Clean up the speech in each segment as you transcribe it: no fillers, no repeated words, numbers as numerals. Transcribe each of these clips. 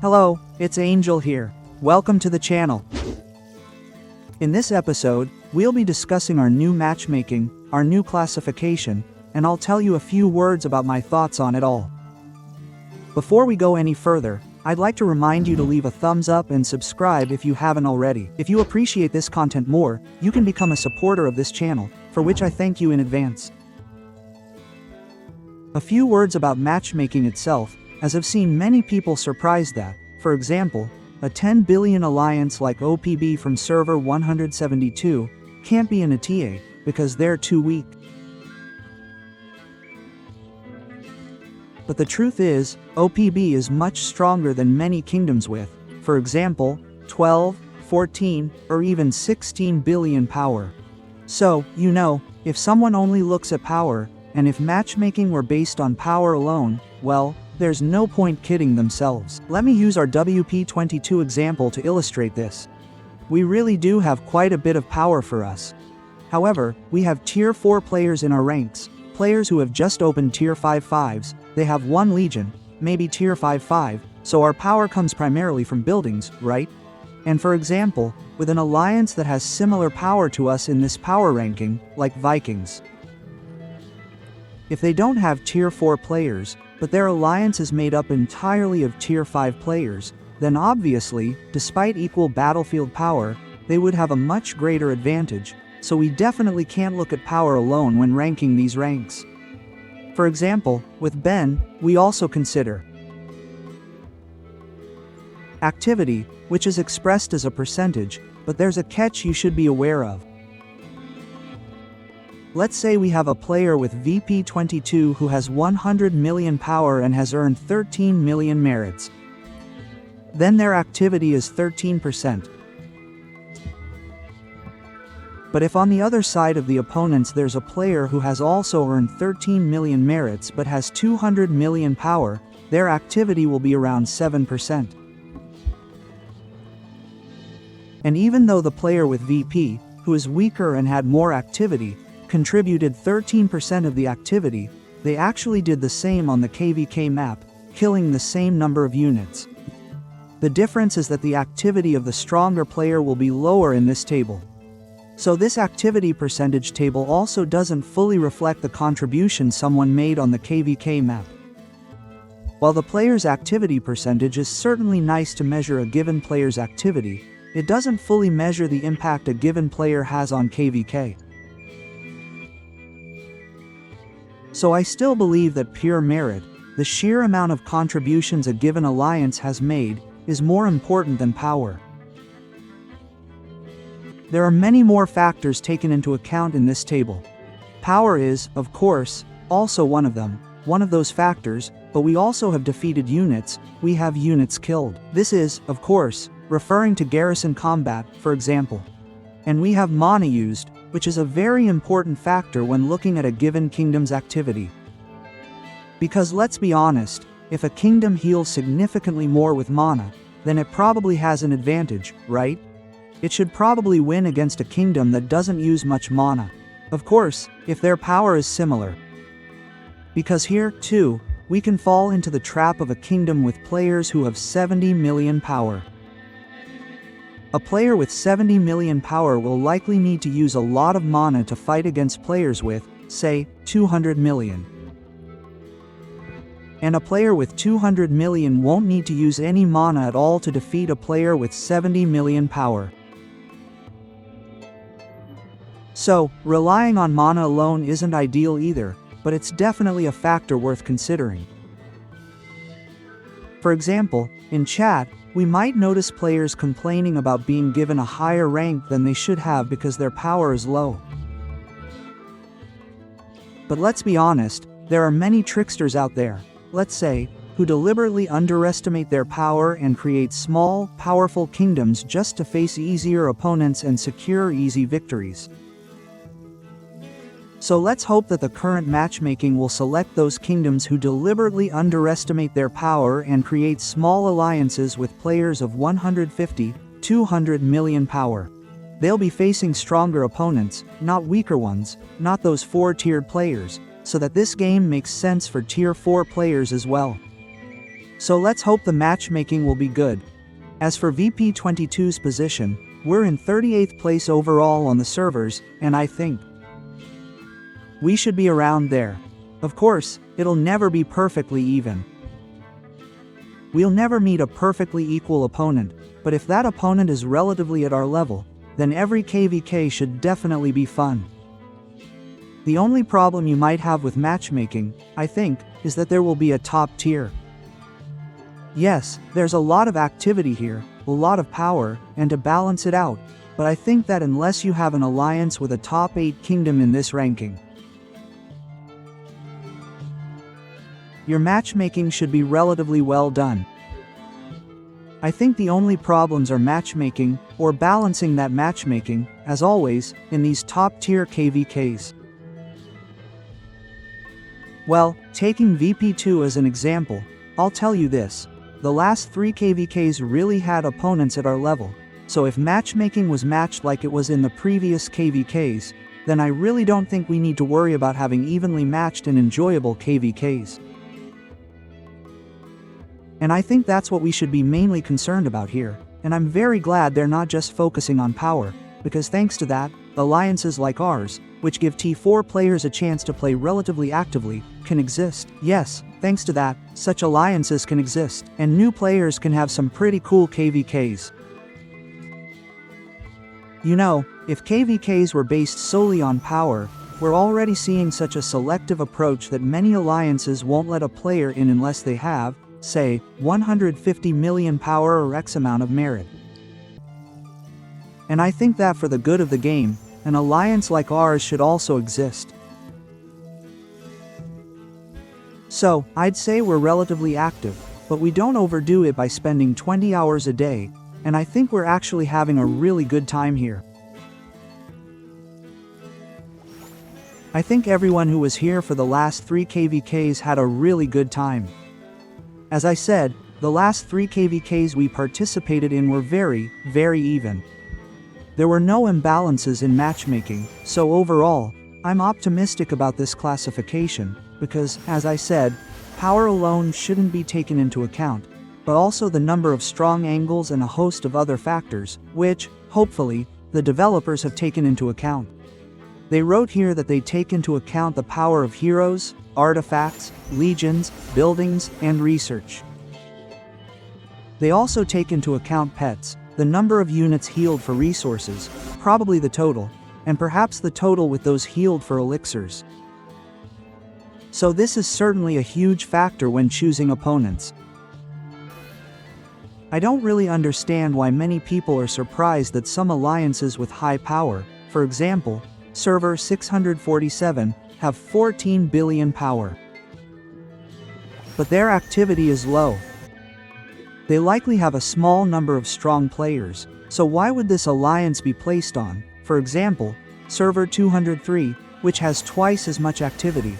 Hello, it's Angel here. Welcome to the channel. In this episode, we'll be discussing our new matchmaking, our new classification, and I'll tell you a few words about my thoughts on it all. Before we go any further, I'd like to remind you to leave a thumbs up and subscribe if you haven't already. If you appreciate this content more, you can become a supporter of this channel, for which I thank you in advance. A few words about matchmaking itself, as I've seen many people surprised that, for example, a 10 billion alliance like OPB from server 172 can't be in a TA because they're too weak. But the truth is, OPB is much stronger than many kingdoms with, for example, 12, 14, or even 16 billion power. So, if someone only looks at power, and if matchmaking were based on power alone, well, there's no point kidding themselves. Let me use our VP22 example to illustrate this. We really do have quite a bit of power for us. However, we have tier 4 players in our ranks, players who have just opened tier 5/5s, they have 1 legion, maybe tier 5/5, so our power comes primarily from buildings, right? And for example, with an alliance that has similar power to us in this power ranking, like Vikings. If they don't have tier 4 players, but their alliance is made up entirely of tier 5 players, then obviously, despite equal battlefield power, they would have a much greater advantage, so we definitely can't look at power alone when ranking these ranks. For example, with Ben, we also consider activity, which is expressed as a percentage, but there's a catch you should be aware of. Let's say we have a player with VP22 who has 100 million power and has earned 13 million merits. Then their activity is 13%. But if on the other side of the opponents there's a player who has also earned 13 million merits but has 200 million power, their activity will be around 7%. And even though the player with VP, who is weaker and had more activity, contributed 13% of the activity, they actually did the same on the KVK map, killing the same number of units. The difference is that the activity of the stronger player will be lower in this table. So this activity percentage table also doesn't fully reflect the contribution someone made on the KVK map. While the player's activity percentage is certainly nice to measure a given player's activity, it doesn't fully measure the impact a given player has on KVK. So I still believe that pure merit, the sheer amount of contributions a given alliance has made, is more important than power. There are many more factors taken into account in this table. Power is, of course, also one of them, one of those factors, but we also have defeated units, we have units killed. This is, of course, referring to garrison combat, for example. And we have mana used, which is a very important factor when looking at a given kingdom's activity. Because let's be honest, if a kingdom heals significantly more with mana, then it probably has an advantage, right? It should probably win against a kingdom that doesn't use much mana. Of course, if their power is similar. Because here, too, we can fall into the trap of a kingdom with players who have 70 million power. A player with 70 million power will likely need to use a lot of mana to fight against players with, say, 200 million. And a player with 200 million won't need to use any mana at all to defeat a player with 70 million power. So, relying on mana alone isn't ideal either, but it's definitely a factor worth considering. For example, in chat, we might notice players complaining about being given a higher rank than they should have because their power is low. But let's be honest, there are many tricksters out there, let's say, who deliberately underestimate their power and create small, powerful kingdoms just to face easier opponents and secure easy victories. So let's hope that the current matchmaking will select those kingdoms who deliberately underestimate their power and create small alliances with players of 150, 200 million power. They'll be facing stronger opponents, not weaker ones, not those 4-tiered players, so that this game makes sense for tier 4 players as well. So let's hope the matchmaking will be good. As for VP22's position, we're in 38th place overall on the servers, and I think we should be around there. Of course, it'll never be perfectly even. We'll never meet a perfectly equal opponent, but if that opponent is relatively at our level, then every KVK should definitely be fun. The only problem you might have with matchmaking, I think, is that there will be a top tier. Yes, there's a lot of activity here, a lot of power, and to balance it out, but I think that unless you have an alliance with a top 8 kingdom in this ranking, your matchmaking should be relatively well done. I think the only problems are matchmaking, or balancing that matchmaking, as always, in these top tier KVKs. Well, taking VP2 as an example, I'll tell you this. The last 3 KVKs really had opponents at our level, so if matchmaking was matched like it was in the previous KVKs, then I really don't think we need to worry about having evenly matched and enjoyable KVKs. And I think that's what we should be mainly concerned about here, and I'm very glad they're not just focusing on power, because thanks to that, alliances like ours, which give T4 players a chance to play relatively actively, can exist. Yes, thanks to that, such alliances can exist, and new players can have some pretty cool KVKs. You know, if KVKs were based solely on power, we're already seeing such a selective approach that many alliances won't let a player in unless they have, say, 150 million power or X amount of merit. And I think that for the good of the game, an alliance like ours should also exist. So, I'd say we're relatively active, but we don't overdo it by spending 20 hours a day, and I think we're actually having a really good time here. I think everyone who was here for the last 3 KVKs had a really good time. As I said, the last 3 KVKs we participated in were very, very even. There were no imbalances in matchmaking, so overall, I'm optimistic about this classification, because, as I said, power alone shouldn't be taken into account, but also the number of strong angles and a host of other factors, which, hopefully, the developers have taken into account. They wrote here that they take into account the power of heroes, artifacts, legions, buildings, and research. They also take into account pets, the number of units healed for resources, probably the total, and perhaps the total with those healed for elixirs. So this is certainly a huge factor when choosing opponents. I don't really understand why many people are surprised that some alliances with high power, for example, server 647, have 14 billion power. But their activity is low. They likely have a small number of strong players, so why would this alliance be placed on, for example, server 203, which has twice as much activity?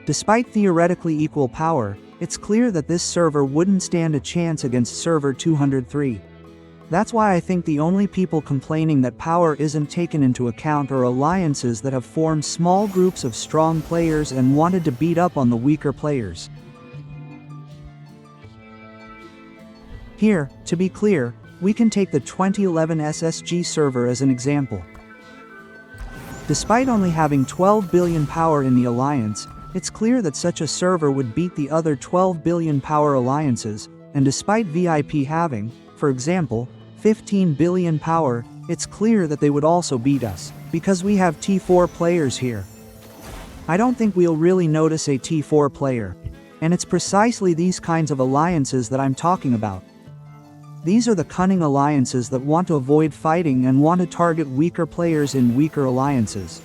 Despite theoretically equal power, it's clear that this server wouldn't stand a chance against server 203. That's why I think the only people complaining that power isn't taken into account are alliances that have formed small groups of strong players and wanted to beat up on the weaker players. Here, to be clear, we can take the 2011 SSG server as an example. Despite only having 12 billion power in the alliance, it's clear that such a server would beat the other 12 billion power alliances, and despite VIP having, for example, 15 billion power, it's clear that they would also beat us, because we have T4 players here. I don't think we'll really notice a T4 player. And it's precisely these kinds of alliances that I'm talking about. These are the cunning alliances that want to avoid fighting and want to target weaker players in weaker alliances.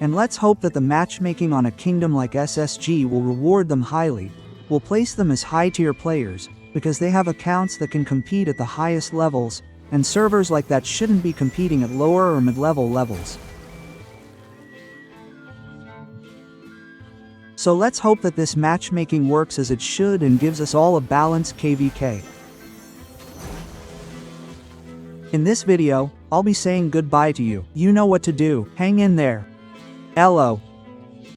And let's hope that the matchmaking on a kingdom like SSG will reward them highly, will place them as high-tier players, because they have accounts that can compete at the highest levels, and servers like that shouldn't be competing at lower or mid-level levels. So let's hope that this matchmaking works as it should and gives us all a balanced KVK. In this video, I'll be saying goodbye to you. You know what to do. Hang in there. Hello.